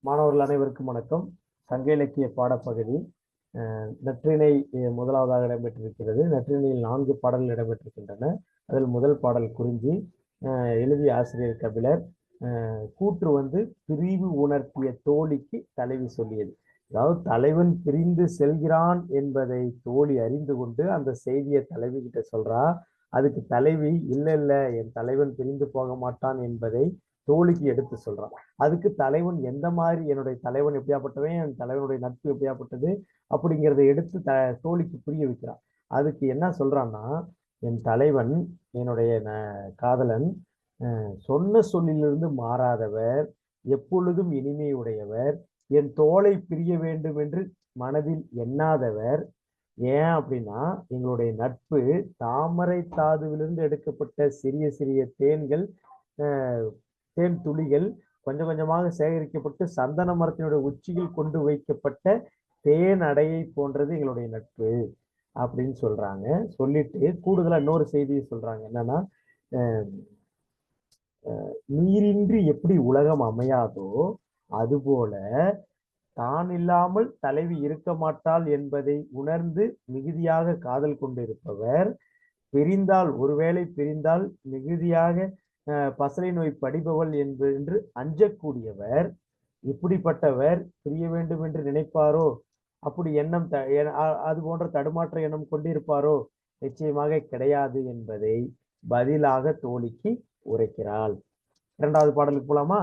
மாணவர்கள் அனைவருக்கும் வணக்கம். சங்க இலக்கிய பாடப்பகுதி நற்றிணை முதலாவதாக இடம்பெற்றிருக்கிறது. நற்றிணையில் 4 பாடல்கள் இடம்பெற்றிருக்கின்றன. அதில் முதல் பாடல் குறிஞ்சி, எழுதிய ஆசிரியர் கபிலர். கூற்று பிரிவு உணர்த்திய தோழிக்கு தலைவி சொல்லியது. அதாவது தலைவன் பிரிந்து செல்கிறான் என்பதை தோழி அறிந்து கொண்டு அந்த செய்தியை தலைவி கிட்ட சொல்றா. அதுக்கு தலைவி இல்ல இல்ல, என் தலைவன் பிரிந்து போக மாட்டான் என்பதை தோழிக்கு எடுத்து சொல்றான். அதுக்கு தலைவன் எந்த மாதிரி, என்னுடைய தலைவன் எப்படியாப்பட்டவன், என் தலைவனுடைய நட்பு எப்படியாப்பட்டது அப்படிங்கிறத எடுத்து தோழிக்கு புரிய வைக்கிறான். அதுக்கு என்ன சொல்றான்னா, என் தலைவன், என்னுடைய காதலன் சொன்ன சொல்லிலிருந்து மாறாதவர், எப்பொழுதும் இனிமையுடையவர், என் தோளை பிரிய வேண்டும் என்று மனதில் எண்ணாதவர். ஏன் அப்படின்னா, எங்களுடைய நட்பு தாமரை தாதுவிலிருந்து எடுக்கப்பட்ட சிறிய சிறிய தேன்கள், தேன் துளிகள் கொஞ்சம் கொஞ்சமாக சேகரிக்கப்பட்டு சந்தன மரத்தினுடைய உச்சியில் கொண்டு வைக்கப்பட்ட தேன் அடையை போன்றது எங்களுடைய நட்பு அப்படின்னு சொல்றாங்க. சொல்லிட்டு கூடுதலா இன்னொரு செய்தியை சொல்றாங்க. என்னன்னா, நீரின்றி எப்படி உலகம் அமையாதோ அதுபோல தான் இல்லாமல் தலைவி இருக்க மாட்டாள் என்பதை உணர்ந்து மிகுதியாக காதல் கொண்டு இருப்பவர், பிரிந்தால், ஒருவேளை பிரிந்தால் மிகுதியாக பசலை நோய் படிபவள் என்று அஞ்சக்கூடியவர், இப்படிப்பட்டவர் பிரிய வேண்டும் என்று நினைப்பாரோ, அப்படி எண்ணம் அது போன்ற தடுமாற்ற எண்ணம் கொண்டிருப்பாரோ? நிச்சயமாக கிடையாது என்பதை பதிலாக தோழிக்கு உரைக்கிறாள். 2வது பாடலுக்கு போலாமா?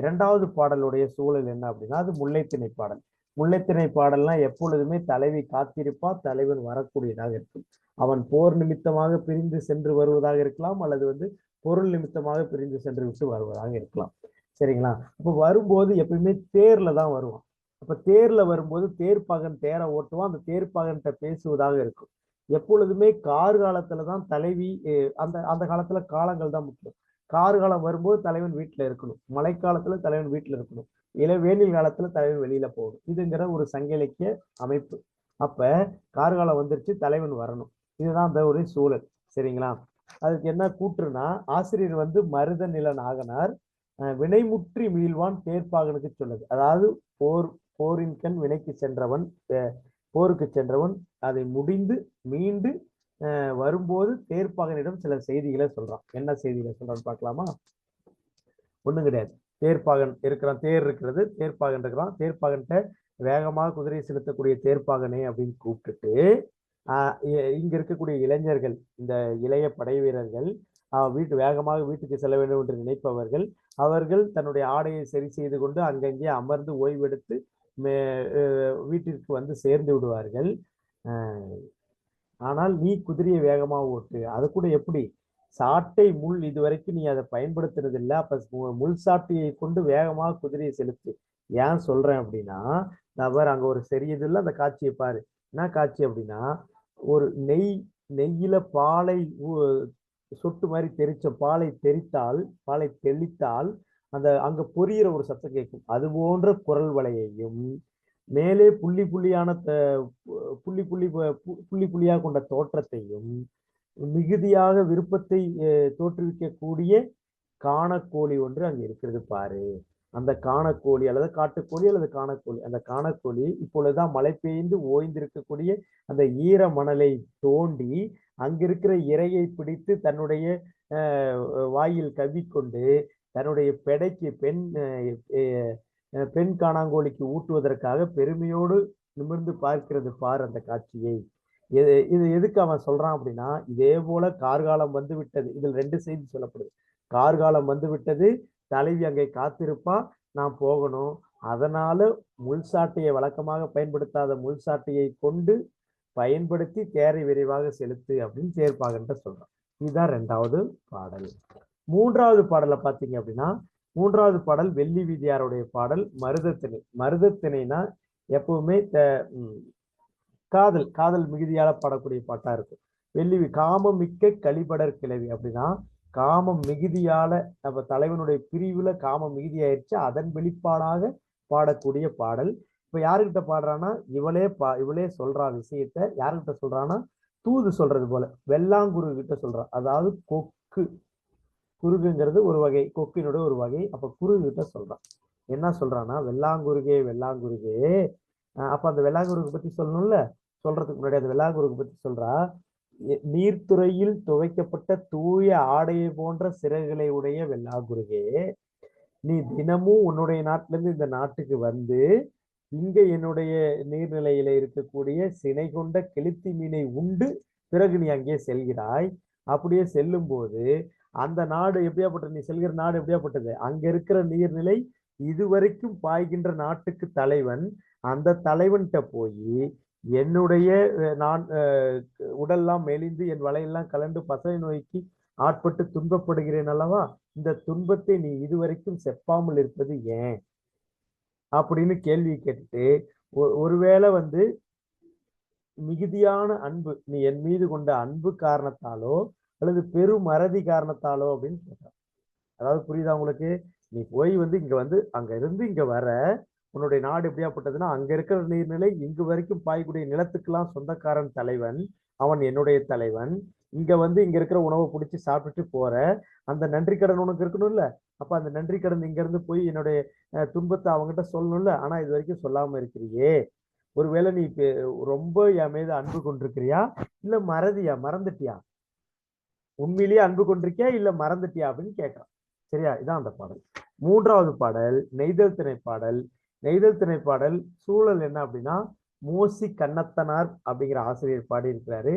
2வது பாடலுடைய சூழல் என்ன அப்படின்னா, அது முல்லைத்திணை பாடல். முல்லைத்திணை பாடல்னா எப்பொழுதுமே தலைவி காத்திருப்பா, தலைவன் வரக்கூடியதாக இருக்கும். அவன் போர் நிமித்தமாக பிரிந்து சென்று வருவதாக இருக்கலாம், அல்லது பொருள் நிமித்தமாக பிரிந்து சென்று விட்டு வருவதாக இருக்கலாம். சரிங்களா? அப்ப வரும்போது எப்பயுமே தேர்ல தான் வருவான். அப்ப தேர்ல வரும்போது தேர்ப்பாகன் தேரை ஓட்டுவான், அந்த தேர்ப்பாகன்கிட்ட பேசுவதாக இருக்கும். எப்பொழுதுமே கார் காலத்துலதான் தலைவி, அந்த அந்த காலத்துல காலங்கள் தான் முக்கியம். கார் காலம் வரும்போது தலைவன் வீட்டுல இருக்கணும், மழைக்காலத்துல தலைவன் வீட்டுல இருக்கணும், வேனில் காலத்துல தலைவன் வெளியில போகணும். இதுங்கிற ஒரு சங்க இலக்கிய அமைப்பு. அப்ப கார்காலம் வந்துருச்சு, தலைவன் வரணும். இதுதான் அந்த ஒரு சூழல். சரிங்களா? அதுக்கு என்ன கூற்றுனா, ஆசிரியர் மருத நில நாகனார் வினைமுற்றி மீள்வான் தேர்ப்பாகனுக்கு சொல்லுது. அதாவது போரின் கண் வினைக்கு சென்றவன், போருக்கு சென்றவன் அதை முடிந்து மீண்டு வரும்போது தேர்ப்பாகனிடம் சில செய்திகளை சொல்றான். என்ன செய்திகளை சொல்றான்னு பார்க்கலாமா? ஒண்ணும் கிடையாது. தேர்ப்பாகன் இருக்கிறான், தேர் இருக்கிறது, தேர்ப்பாகன் இருக்கிறான். தேர்ப்பாகன்கிட்ட வேகமாக குதிரை செலுத்தக்கூடிய தேர்ப்பாகனே அப்படின்னு கூப்பிட்டுட்டு, இங்க இருக்கக்கூடிய இளைஞர்கள், இந்த இளைய படை வீரர்கள், வேகமாக வீட்டுக்கு செல்ல வேண்டும் என்று நினைப்பவர்கள், அவர்கள் தன்னுடைய ஆடையை சரி செய்து கொண்டு அங்கங்கே அமர்ந்து ஓய்வெடுத்து வீட்டிற்கு சேர்ந்து விடுவார்கள். ஆனால் நீ குதிரையை வேகமாக ஓட்டு. அது கூட எப்படி? சாட்டை முள் இதுவரைக்கும் நீ அதை பயன்படுத்துறது இல்லை, அப்ப முள் சாட்டையை கொண்டு வேகமாக குதிரையை செலுத்து. ஏன் சொல்றேன் அப்படின்னா, அவர் அங்க ஒரு சரியதில்லை, அந்த காட்சியை பாரு. என்ன காட்சி அப்படின்னா, ஒரு நெய்யில பாலை சொட்டு மாதிரி தெரிச்ச பாலை தெளித்தால் அந்த அங்க பொரியிற ஒரு சத்தம் கேட்கும். அது போன்ற குரல் வளையையும், மேலே புள்ளி புள்ளியாக கொண்ட தோற்றத்தையும், மிகுதியாக விருப்பத்தை தோற்றுவிக்கக்கூடிய காணக்கோழி ஒன்று அங்க இருக்கிறது பாரு. அந்த காணக்கோழி அல்லது காட்டுக்கோழி அல்லது காணக்கோழி, அந்த காணக்கோழி இப்பொழுதுதான் மழை பெய்ந்து ஓய்ந்திருக்கக்கூடிய அந்த ஈர மணலை தோண்டி அங்கிருக்கிற இரையை பிடித்து தன்னுடைய வாயில் கவ்விக்கொண்டு தன்னுடைய பெடைக்கு பெண் காணாங்கோழிக்கு ஊட்டுவதற்காக பெருமையோடு நிமிர்ந்து பார்க்கிறது பார் அந்த காட்சியை. இது எதுக்கு அவன் சொல்றான் அப்படின்னா, இதே போல கார்காலம் வந்து விட்டது. இதில் 2 செய்தி சொல்லப்படுது. கார்காலம் வந்து விட்டது, தலைவி அங்கே காத்திருப்பா, நான் போகணும். அதனால முள்சாட்டையை, வழக்கமாக பயன்படுத்தாத முள்சாட்டையை கொண்டு பயன்படுத்தி தேரை விரைவாக செலுத்து அப்படின்னு தேர்ப்பாகன்ட்ட சொல்றான். இதுதான் 2வது பாடல். 3வது பாடலை பார்த்தீங்க அப்படின்னா, 3வது பாடல் வெள்ளி வீதியாருடைய பாடல், மருதத்திணை. மருதத்திணைனா எப்பவுமே காதல் மிகுதியால பாடக்கூடிய பாட்டா இருக்கும். காமம் மிக்க கலிபடர் கிளவி அப்படின்னா, காமம் மிகுதியால, நம்ம தலைவனுடைய பிரிவுல காமம் மிகுதி ஆயிடுச்சு, அதன் வெளிப்பாடாக பாடக்கூடிய பாடல். இப்ப யாருக்கிட்ட பாடுறான்னா, இவளே சொல்றா விஷயத்த. யாருக்கிட்ட சொல்றான்னா, தூது சொல்றது போல வெள்ளாங்குரு கிட்ட சொல்றான். அதாவது கொக்கு, குருகுங்கிறது ஒரு வகை, கொக்கினுடைய ஒரு வகை. அப்ப குருகு கிட்ட சொல்றான். என்ன சொல்றான்னா, வெள்ளாங்குருகே வெள்ளாங்குருகே. அப்ப அந்த வெள்ளாங்குருகு பத்தி சொல்லணும்ல. சொல்றதுக்கு முன்னாடி அந்த வெள்ளாங்குருகு பத்தி சொல்றா, நீர்த்துறையில் துவைக்கப்பட்ட தூய ஆடையை போன்ற சிறகுகளை உடைய வெள்ளாங்குருகே, நீ தினமும் உன்னுடைய நாட்டுல இருந்து இந்த நாட்டுக்கு வந்து இங்க என்னுடைய நீர்நிலையில இருக்கக்கூடிய சினை கொண்ட கெளுத்தி மீனை உண்டு பிறகு நீ அங்கே செல்கிறாய். அப்படியே செல்லும் போது அந்த நாடு எப்படியாப்பட்டது, நீ செல்கிற நாடு எப்படியாப்பட்டது, அங்க இருக்கிற நீர்நிலை இதுவரைக்கும் பாய்கின்ற நாட்டுக்கு தலைவன். அந்த தலைவன்கிட்ட போய் என்னுடைய நான் உடல்லாம் மெலிந்து என் வலையெல்லாம் கலண்டு பசை நோய்க்கு ஆட்பட்டு துன்பப்படுகிறேன் அல்லவா, இந்த துன்பத்தை நீ இதுவரைக்கும் செப்பாமல் இருப்பது ஏன் அப்படின்னு கேள்வி கேட்டுட்டு, ஒருவேளை வந்து மிகுதியான அன்பு, நீ என் மீது கொண்ட அன்பு காரணத்தாலோ அல்லது பெரும் மறதி காரணத்தாலோ அப்படின்னு சொல்றான். அதாவது புரியுதா உங்களுக்கு? நீ போய் வந்து இங்க வந்து அங்க இருந்து இங்க வர, உன்னுடைய நாடு எப்படியாப்பட்டதுன்னா, அங்க இருக்கிற நீர்நிலை இங்கு வரைக்கும் பாயக்கூடிய நிலத்துக்கெல்லாம் சொந்தக்காரன் தலைவன், அவன் என்னுடைய தலைவன். இங்க வந்து இங்க இருக்கிற உணவை பிடிச்சி சாப்பிட்டுட்டு போற, அந்த நன்றி கடன் உனக்கு இருக்கணும்ல. அப்ப அந்த நன்றி கடன் இங்க இருந்து போய் என்னுடைய துன்பத்தை அவங்ககிட்ட சொல்லணும்ல. ஆனா இது வரைக்கும் சொல்லாம இருக்கிறியே, ஒருவேளை நீ ரொம்ப என் மீது அன்பு கொண்டிருக்கிறியா இல்ல மறந்துட்டியா, உண்மையிலேயே அன்பு கொண்டிருக்கியா இல்ல மறந்துட்டியா அப்படின்னு கேட்கிறான். சரியா? இதான் அந்த பாடல். மூன்றாவது பாடல் நெய்தல் திணைப்பாடல். நெய்தல் திணைப்பாடல் சூழல் என்ன அப்படின்னா, மோசி கண்ணத்தனார் அப்படிங்கிற ஆசிரியர் பாடி இருக்கிறாரு.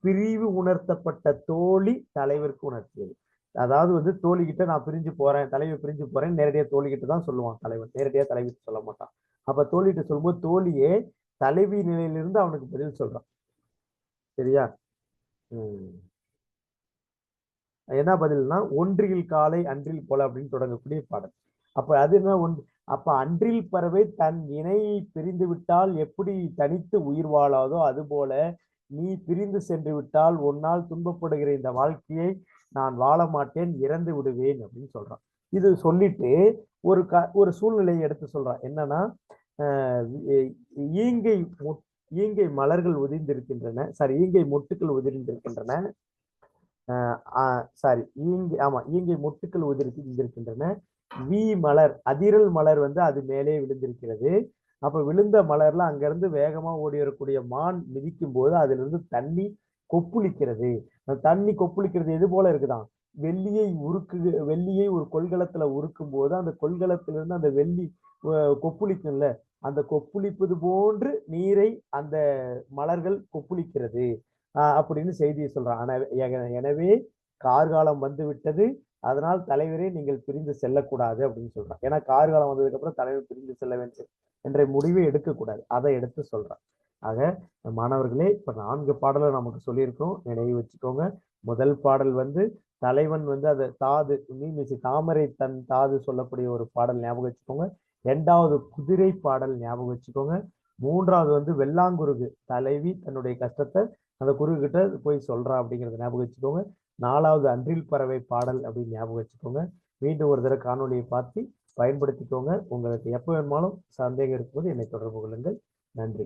பிரிவு உணர்த்தப்பட்ட தோழி தலைவருக்கு உணர்த்தியது. அதாவது வந்து தோழி கிட்ட நான் பிரிஞ்சு போறேன், தலைவி பிரிஞ்சு போறேன், நேரடியா தோழி கிட்ட தான் சொல்லுவான் தலைவன், நேரடியா தலைவி சொல்ல மாட்டான். அப்ப தோழிகிட்ட சொல்லும்போது தோழியே தலைவி நிலையிலிருந்து அவனுக்கு பதில் சொல்றான். சரியா? என்ன பதில்னா, ஒன்றில் காலை அன்றில் போல அப்படின்னு தொடங்கக்கூடிய பாடல். அப்ப அது என்ன, அப்ப அன்றில் பறவை தன் இணையை பிரிந்து விட்டால் எப்படி தனித்து உயிர் வாழாதோ அதுபோல நீ பிரிந்து சென்று விட்டால் உன்னால் துன்பப்படுகிற இந்த வாழ்க்கையை நான் வாழ மாட்டேன், இறந்து விடுவேன் அப்படின்னு சொல்றான். இது சொல்லிட்டு ஒரு சூழ்நிலையை எடுத்து சொல்றான். என்னன்னா, ஈங்கை ஈங்கை மலர்கள் உதிர்ந்திருக்கின்றன, சாரி ஈங்கை மொட்டுக்கள் உதிர்ந்திருக்கின்றன, சாரி ஈங்கை மொட்டுக்கள் உதிர்ந்திருக்கின்றன. வி மலர், அதிரல் மலர் வந்து அது மேலே விழுந்திருக்கிறது. அப்ப விழுந்த மலர்ல அங்கிருந்து வேகமா ஓடி வரக்கூடிய மான் மிதிக்கும் போது அதுல இருந்து தண்ணி கொப்புளிக்கிறது. தண்ணி கொப்புளிக்கிறது எது போல இருக்குதான், வெள்ளியை ஒரு கொள்கலத்துல உருக்கும் போது அந்த கொள்கலத்திலிருந்து அந்த வெள்ளி கொப்புளிக்கும்ல, அந்த கொப்புளிப்பது போன்று நீரை அந்த மலர்கள் கொப்புளிக்கிறது அப்படின்னு செய்தியை சொல்றான். எனவே கார்காலம் வந்து விட்டது, அதனால் தலைவரே நீங்கள் பிரிந்து செல்லக்கூடாது அப்படின்னு சொல்றான். ஏன்னா கார்காலம் வந்ததுக்கு அப்புறம் தலைவர் பிரிந்து செல்ல வேண்டும் என்ற முடிவை எடுக்கக்கூடாது, அதை எடுத்து சொல்றான். ஆக மாணவர்களே, இப்ப 4 பாடலை நமக்கு சொல்லியிருக்கோம், நினைவு வச்சுக்கோங்க. முதல் பாடல் வந்து தலைவன் வந்து அதை தாது தாமரை தன் தாது சொல்லக்கூடிய ஒரு பாடல் ஞாபகம் வச்சுக்கோங்க. 2வது குதிரை பாடல் ஞாபகம் வச்சுக்கோங்க. 3வது வந்து வெள்ளாங்குருகு, தலைவி தன்னுடைய கஷ்டத்தை அந்த குருகு கிட்ட போய் சொல்றா அப்படிங்கிறத ஞாபகம் வச்சுக்கோங்க. 4வது அன்றில் பறவை பாடல் அப்படின்னு ஞாபகம் வச்சுக்கோங்க. மீண்டும் ஒரு தடவை காணொலியை பார்த்து பயன்படுத்திக்கோங்க. உங்களுக்கு எப்போ வேணுமாலும் சந்தேகம் இருக்கும்போது என்னை தொடர்பு கொள்ளுங்கள். நன்றி.